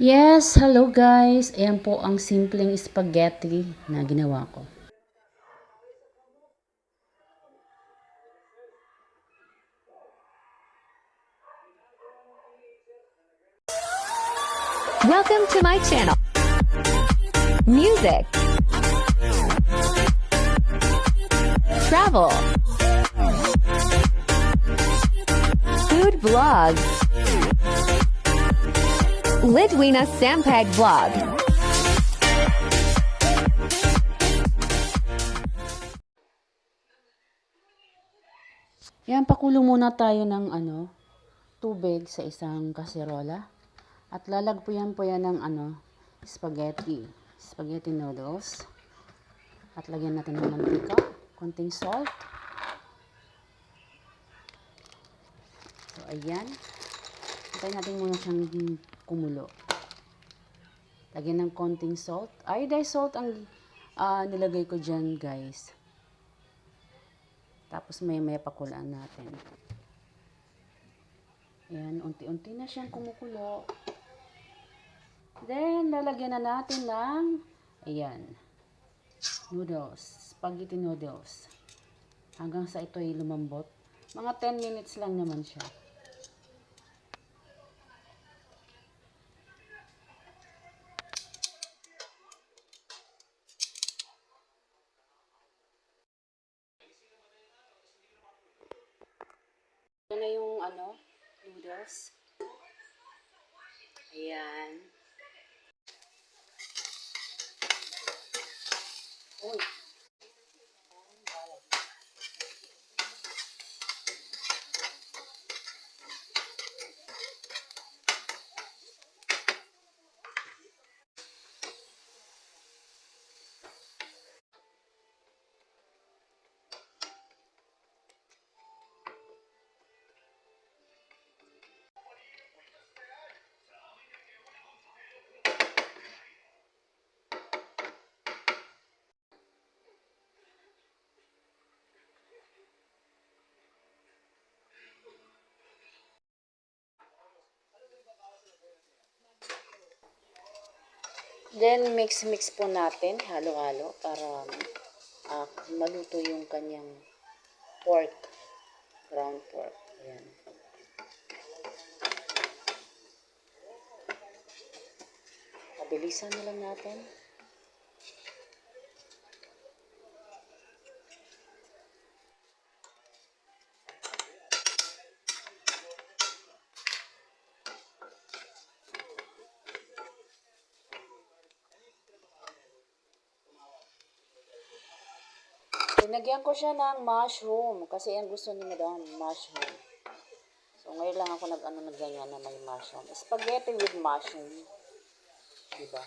Yes, hello guys. Ayan po ang simpleng spaghetti na ginawa ko. Welcome to my channel. Music, travel, food vlog, Lidwina Sampag vlog. Ayan, pakulo muna tayo ng tubig sa isang kaserola. At lalagpuyan po yan ng spaghetti. Spaghetti noodles. At lagyan natin ng mantika, konting salt. So, ayan. Hintayin natin muna siyang kumulo. Lagyan ng konting salt. Iodized salt ang nilagay ko dyan, guys. Tapos may pakulaan natin. Ayan, unti-unti na siyang kumukulo. Then, lalagyan na natin ng, ayan, noodles, spaghetti noodles. Hanggang sa ito ay lumambot. Mga 10 minutes lang naman siya. Ito na yung noodles. Ayan. Uy. Then, mix-mix po natin, halo-halo, para maluto yung kanyang pork, ground pork. Ayan. Pabilisan na lang natin. Pinagyan ko siya ng mushroom kasi ang gusto ni Madam, mushroom. So, ngayon lang ako nag-ganyan na may mushroom. Spaghetti with mushroom. Diba?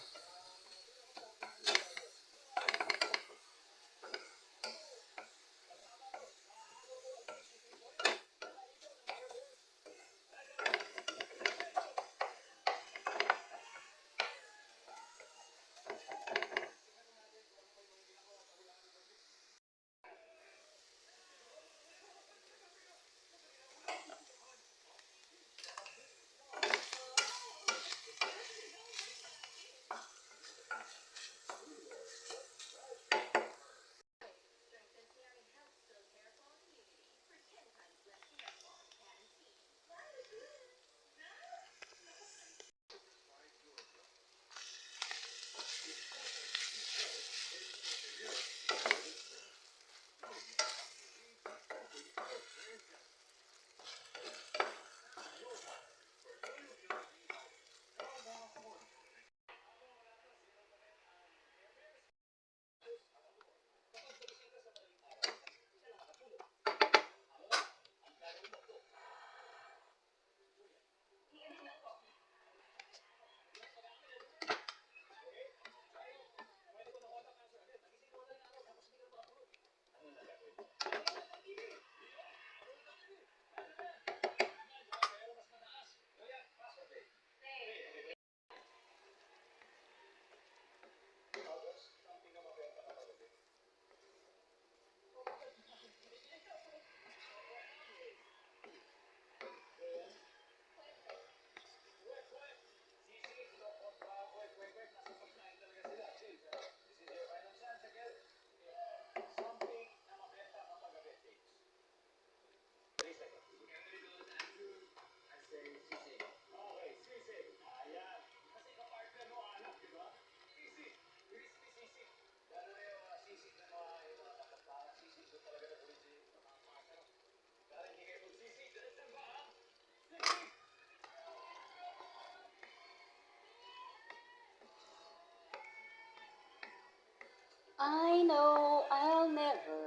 I know I'll never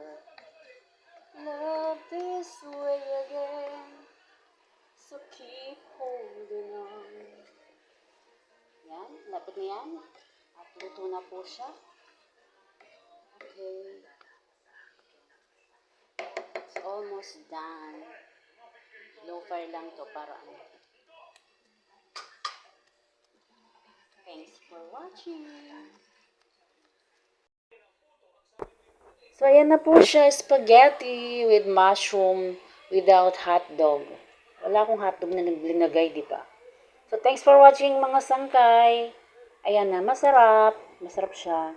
love this way again. So keep holding on. Yan, lapit na yan. At luto na po siya. Okay. It's almost done. Low fire lang to para ano. Thanks for watching. So, ayan na po siya, spaghetti with mushroom without hotdog. Wala akong hotdog na naglinagay, di ba? So, thanks for watching mga sangkay. Ayan na, masarap. Masarap siya.